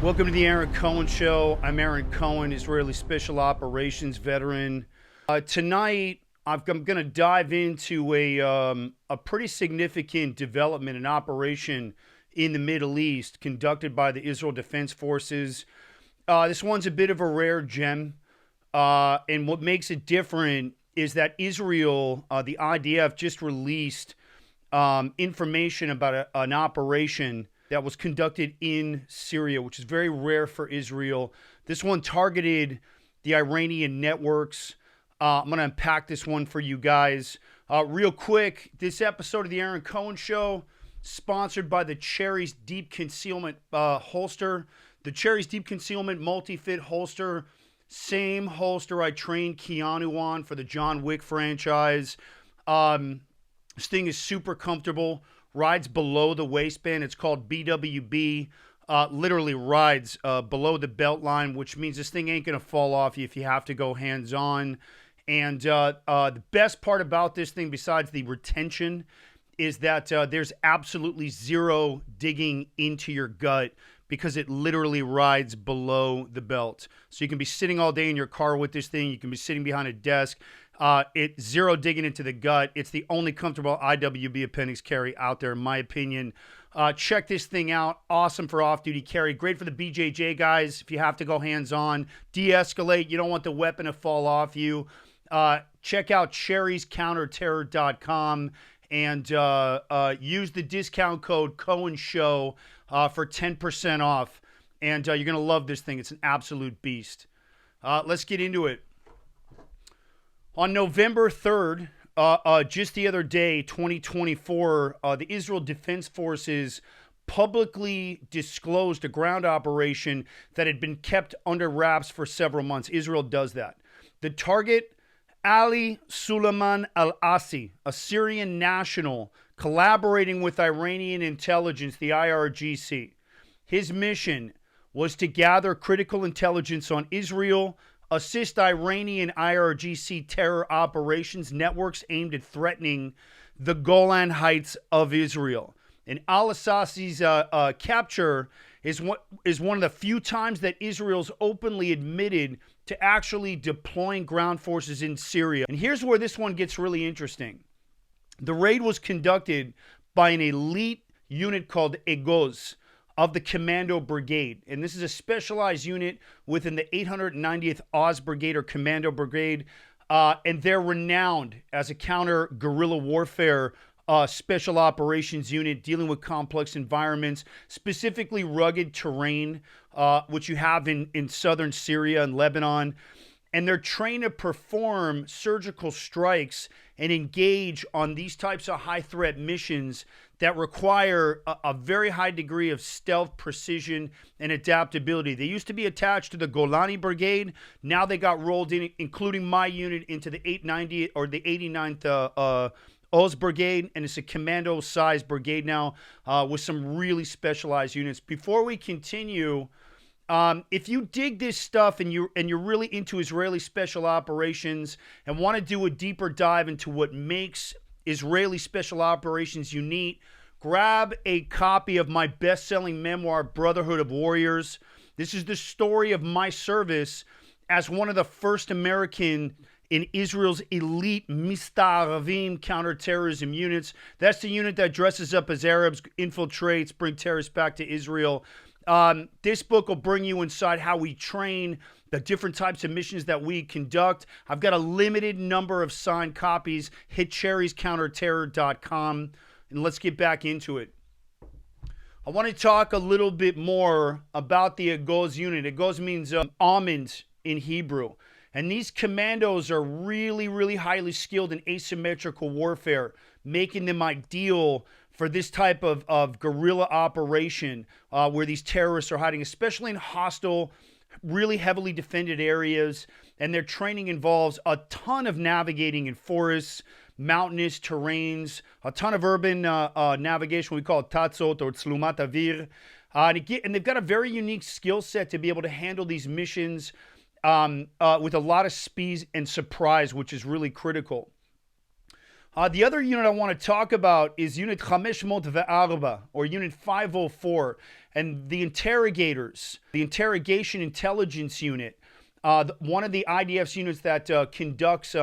Welcome to the Aaron Cohen Show. I'm Aaron Cohen, Israeli Special Operations veteran. Tonight, I'm going to dive into a pretty significant development, an operation in the Middle East conducted by the Israel Defense Forces. This one's a bit of a rare gem, and what makes it different is that Israel, the IDF, just released information about an operation that was conducted in Syria, which is very rare for Israel. This one targeted the Iranian networks. I'm going to unpack this one for you guys. Real quick, this episode of the Aaron Cohen Show, sponsored by the Cherry's Deep Concealment holster. The Cherry's Deep Concealment multi-fit holster, same holster I trained Keanu on for the John Wick franchise. This thing is super comfortable. Rides below the waistband. It's called BWB. Literally rides below the belt line, which means this thing ain't going to fall off you if you have to go hands-on. And the best part about this thing, besides the retention, is that there's absolutely zero digging into your gut because it literally rides below the belt. So you can be sitting all day in your car with this thing. You can be sitting behind a desk. It's zero digging into the gut. It's the only comfortable IWB appendix carry out there, in my opinion. Check this thing out. Awesome for off-duty carry. Great for the BJJ guys if you have to go hands-on. De-escalate. You don't want the weapon to fall off you. Check out cherriescounterterror.com and use the discount code Cohen Show for 10% off. And you're going to love this thing. It's an absolute beast. Let's get into it. On November 3rd, just the other day, 2024, the Israel Defense Forces publicly disclosed a ground operation that had been kept under wraps for several months. Israel does that. The target, Ali Suleiman al-Assi, a Syrian national collaborating with Iranian intelligence, the IRGC. His mission was to gather critical intelligence on Israel, assist Iranian IRGC terror operations networks aimed at threatening the Golan Heights of Israel. And al-Assi's capture is one of the few times that Israel's openly admitted to actually deploying ground forces in Syria. And here's where this one gets really interesting. The raid was conducted by an elite unit called Egoz of the Commando Brigade. And this is a specialized unit within the 890th Oz Brigade or Commando Brigade. And they're renowned as a counter-guerrilla warfare special operations unit dealing with complex environments, specifically rugged terrain, which you have in southern Syria and Lebanon. And they're trained to perform surgical strikes and engage on these types of high-threat missions that require a very high degree of stealth, precision, and adaptability. They used to be attached to the Golani Brigade. Now they got rolled in, including my unit, into the 890 or the 89th Oz Brigade, and it's a commando-sized brigade now with some really specialized units. Before we continue, if you dig this stuff and you're really into Israeli special operations and want to do a deeper dive into what makes Israeli special operations unique, grab a copy of my best-selling memoir, Brotherhood of Warriors. This is the story of my service as one of the first American in Israel's elite Mistaravim counterterrorism units. That's the unit that dresses up as Arabs, infiltrates, bring terrorists back to Israel. This book will bring you inside how we train, the different types of missions that we conduct. I've got a limited number of signed copies. Hit cherriescounterterror.com, and let's get back into it. I want to talk a little bit more about the Egoz unit. Egoz means almond in Hebrew. And these commandos are really, really highly skilled in asymmetrical warfare, making them ideal for this type of guerrilla operation where these terrorists are hiding, especially in hostile, really heavily defended areas. And their training involves a ton of navigating in forests, mountainous terrains, a ton of urban navigation, we call it tatzot or tzlumat avir. And they've got a very unique skill set to be able to handle these missions with a lot of speed and surprise, which is really critical. The other unit I want to talk about is Unit 504, or Unit 504, and the Interrogators, the Interrogation Intelligence Unit, one of the IDF's units that conducts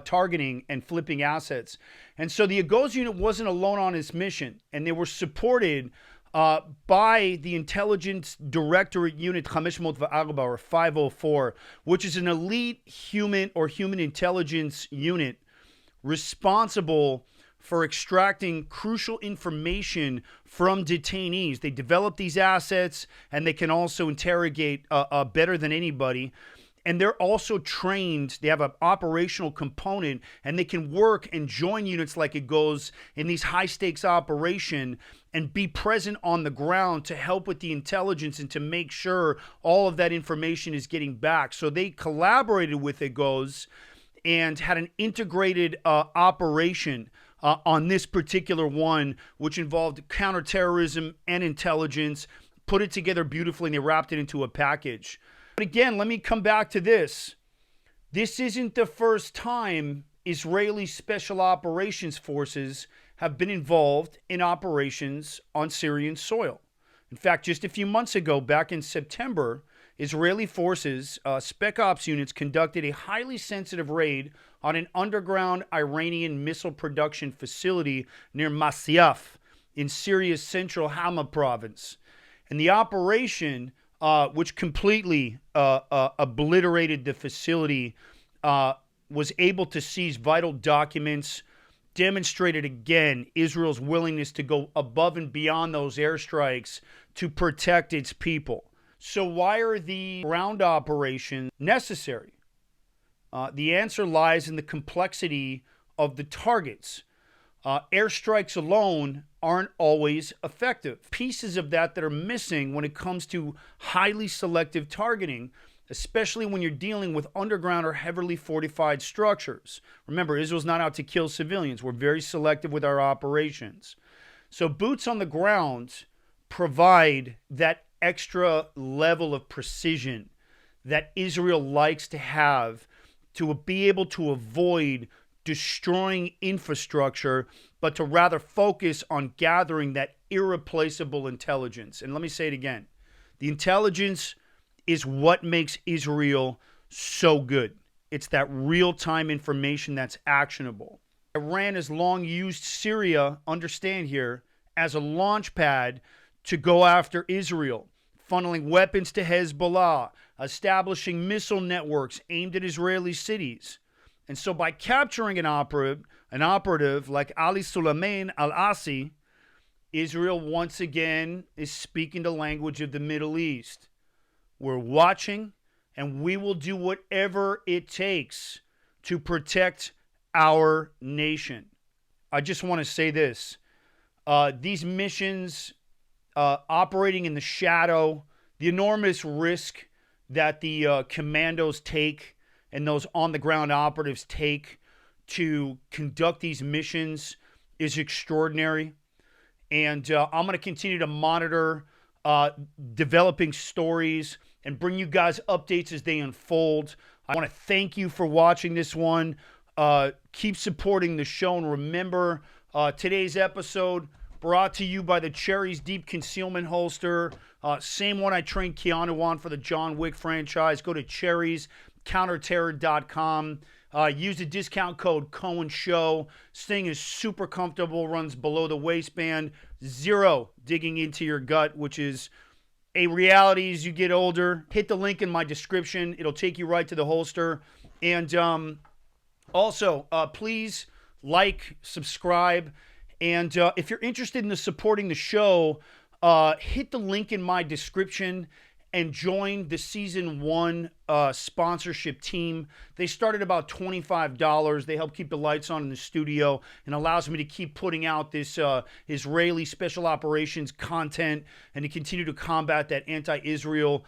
targeting and flipping assets. And so the Egoz unit wasn't alone on its mission, and they were supported by the Intelligence Directorate Unit 504, or 504, which is an elite human intelligence unit responsible for extracting crucial information from detainees. They develop these assets, and they can also interrogate better than anybody. And they're also trained. They have an operational component, and they can work and join units like Egoz in these high-stakes operation and be present on the ground to help with the intelligence and to make sure all of that information is getting back. So they collaborated with Egoz and had an integrated operation on this particular one, which involved counterterrorism and intelligence, put it together beautifully, and they wrapped it into a package. But again, let me come back to this. This isn't the first time Israeli Special Operations Forces have been involved in operations on Syrian soil. In fact, just a few months ago, back in September, Israeli forces, Spec Ops units, conducted a highly sensitive raid on an underground Iranian missile production facility near Masyaf in Syria's central Hama province. And the operation, which completely obliterated the facility, was able to seize vital documents, demonstrated again Israel's willingness to go above and beyond those airstrikes to protect its people. So why are the ground operations necessary? The answer lies in the complexity of the targets. Airstrikes alone aren't always effective. Pieces of that are missing when it comes to highly selective targeting, especially when you're dealing with underground or heavily fortified structures. Remember, Israel's not out to kill civilians. We're very selective with our operations. So boots on the ground provide that extra level of precision that Israel likes to have to be able to avoid destroying infrastructure, but to rather focus on gathering that irreplaceable intelligence. And let me say it again. The intelligence is what makes Israel so good. It's that real-time information that's actionable. Iran has long used Syria, understand here, as a launch pad to go after Israel, funneling weapons to Hezbollah, establishing missile networks aimed at Israeli cities. And so by capturing an operative like Ali Suleiman al-Assi, Israel once again is speaking the language of the Middle East. We're watching, and we will do whatever it takes to protect our nation. I just want to say this. These missions, operating in the shadow, the enormous risk that the Commandos take and those on-the-ground operatives take to conduct these missions is extraordinary. And I'm going to continue to monitor developing stories and bring you guys updates as they unfold. I want to thank you for watching this one. Keep supporting the show. And remember, today's episode brought to you by the Cherries Deep Concealment Holster. Same one I trained Keanu on for the John Wick franchise. Go to cherriescounterterror.com. Use the discount code Cohen Show. This thing is super comfortable, runs below the waistband. Zero digging into your gut, which is a reality as you get older. Hit the link in my description. It'll take you right to the holster. And also, please like, subscribe. And if you're interested in supporting the show, hit the link in my description and join the Season 1 sponsorship team. They start at about $25. They help keep the lights on in the studio and allows me to keep putting out this Israeli special operations content and to continue to combat that anti-Israel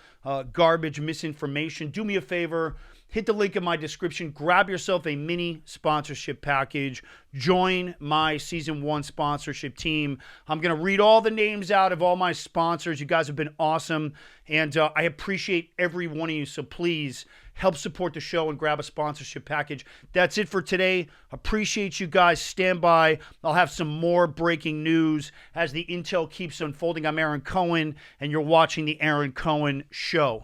garbage misinformation. Do me a favor. hit the link in my description. Grab yourself a mini sponsorship package. Join my Season 1 sponsorship team. I'm going to read all the names out of all my sponsors. You guys have been awesome, and I appreciate every one of you, so please help support the show and grab a sponsorship package. That's it for today. Appreciate you guys. Stand by. I'll have some more breaking news as the intel keeps unfolding. I'm Aaron Cohen, and you're watching The Aaron Cohen Show.